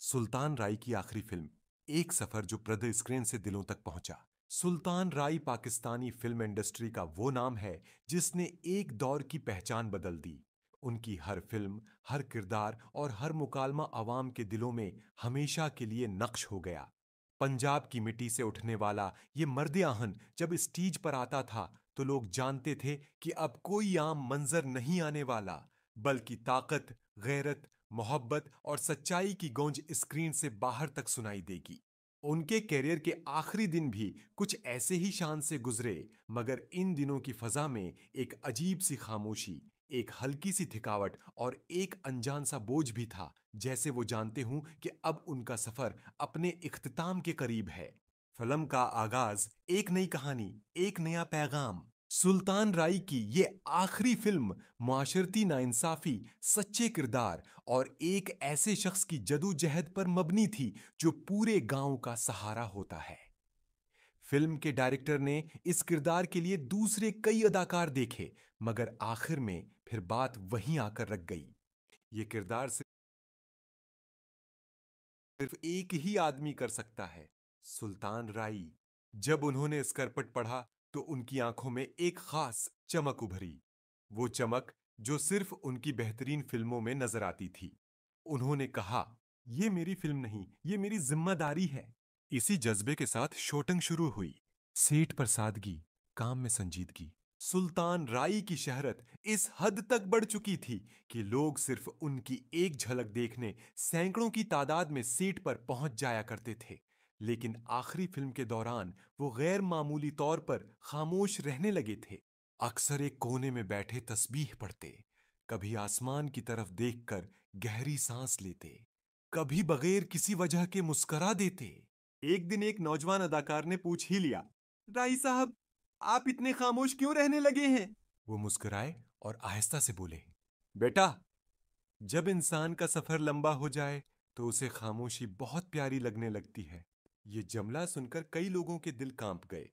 सुल्तान राय की आखिरी फिल्म एक सफर जो पर्दे स्क्रीन से दिलों तक पहुंचा। सुल्तान राय पाकिस्तानी फिल्म इंडस्ट्री का वो नाम है जिसने एक दौर की पहचान बदल दी। उनकी हर फिल्म, हर किरदार और हर मुकालमा अवाम के दिलों में हमेशा के लिए नक्श हो गया। पंजाब की मिट्टी से उठने वाला ये मर्द आहन जब स्टेज पर आता था तो लोग जानते थे कि अब कोई आम मंजर नहीं आने वाला, बल्कि ताकत, गैरत, मोहब्बत और सच्चाई की गूंज स्क्रीन से बाहर तक सुनाई देगी। उनके कैरियर के आखिरी दिन भी कुछ ऐसे ही शान से गुजरे, मगर इन दिनों की फजा में एक अजीब सी खामोशी, एक हल्की सी थकावट और एक अनजान सा बोझ भी था, जैसे वो जानते हूं कि अब उनका सफर अपने इख्तिताम के करीब है। फिल्म का आगाज एक नई कहानी, एक नया पैगाम। सुल्तान राय की ये आखिरी फिल्म मुआशरती नाइंसाफी, सच्चे किरदार और एक ऐसे शख्स की जदोजहद पर मबनी थी जो पूरे गांव का सहारा होता है। फिल्म के डायरेक्टर ने इस किरदार के लिए दूसरे कई अदाकार देखे, मगर आखिर में फिर बात वहीं आकर रख गई। ये किरदार सिर्फ एक ही आदमी कर सकता है, सुल्तान राई। जब उन्होंने स्करपट पढ़ा तो उनकी आंखों में एक खास चमक उभरी, वो चमक जो सिर्फ उनकी बेहतरीन फिल्मों में नजर आती थी। उन्होंने कहा, "ये मेरी फिल्म नहीं, ये मेरी जिम्मेदारी है।" इसी जज्बे के साथ शूटिंग शुरू हुई। सेठ पर सादगी, काम में संजीदगी। सुल्तान राई की शहरत इस हद तक बढ़ चुकी थी कि लोग सिर्फ उनकी एक झलक देखने सैकड़ों की तादाद में सेट पर पहुंच जाया करते थे। लेकिन आखिरी फिल्म के दौरान वो गैर मामूली तौर पर खामोश रहने लगे थे। अक्सर एक कोने में बैठे तस्बीह पढ़ते, कभी आसमान की तरफ देखकर गहरी सांस लेते, कभी बगैर किसी वजह के मुस्करा देते। एक दिन एक नौजवान अदाकार ने पूछ ही लिया, "राई साहब, आप इतने खामोश क्यों रहने लगे हैं?" वो मुस्कुराए और आहिस्ता से बोले, "बेटा, जब इंसान का सफर लंबा हो जाए तो उसे खामोशी बहुत प्यारी लगने लगती है।" ये जुमला सुनकर कई लोगों के दिल कांप गए,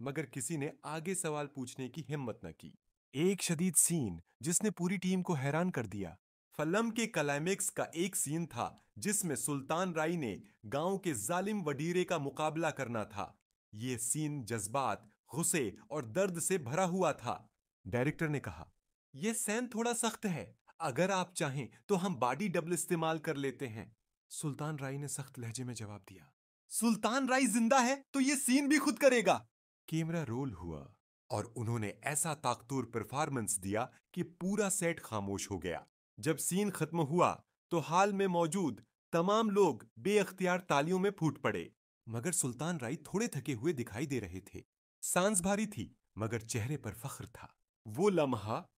मगर किसी ने आगे सवाल पूछने की हिम्मत न की। एक शदीद सीन जिसने पूरी टीम को हैरान कर दिया। फिल्म के क्लाइमेक्स का एक सीन था जिसमें सुल्तान राय ने गांव के जालिम वडीरे का मुकाबला करना था। यह सीन जज्बात, गुस्से और दर्द से भरा हुआ था। डायरेक्टर ने कहा, "यह सैन थोड़ा सख्त है, अगर आप चाहें तो हम बॉडी डबल इस्तेमाल कर लेते हैं।" सुल्तान राय ने सख्त लहजे में जवाब दिया, "सुल्तान राय जिंदा है तो यह सीन भी खुद करेगा।" कैमरा रोल हुआ और उन्होंने ऐसा ताकतवर परफॉर्मेंस दिया कि पूरा सेट खामोश हो गया। जब सीन खत्म हुआ तो हाल में मौजूद तमाम लोग बेअख्तियार तालियों में फूट पड़े। मगर सुल्तान राय थोड़े थके हुए दिखाई दे रहे थे। सांस भारी थी, मगर चेहरे पर फख्र था। वो लम्हा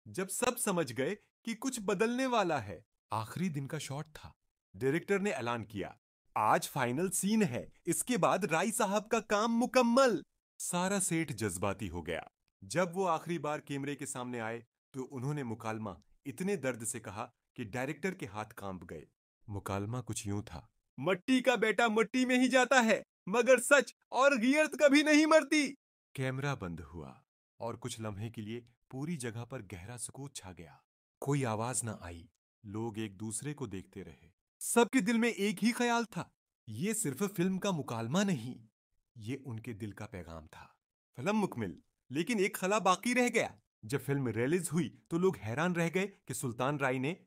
जब सब समझ गए कि कुछ बदलने वाला है। आखिरी दिन का शॉट था। डायरेक्टर ने ऐलान किया, "आज फाइनल सीन है, इसके बाद राय साहब का काम मुकम्मल।" सारा सेठ जज्बाती हो गया। जब वो आखिरी बार कैमरे के सामने आए तो उन्होंने मुकालमा इतने दर्द से कहा कि डायरेक्टर के हाथ कांप गए। मुकालमा कुछ यूं था, "मट्टी का बेटा मट्टी में ही जाता है, मगर सच और गियरत कभी नहीं मरती।" कैमरा बंद हुआ और कुछ लम्हे के लिए पूरी जगह पर गहरा सुकूत छा गया। कोई आवाज ना आई। लोग एक दूसरे को देखते रहे। सबके दिल में एक ही ख्याल था, ये सिर्फ फिल्म का मुकालमा नहीं, ये उनके दिल का पैगाम था। फिल्म मुकम्मिल, लेकिन एक खला बाकी रह गया। जब फिल्म रिलीज हुई तो लोग हैरान रह गए कि सुल्तान राय ने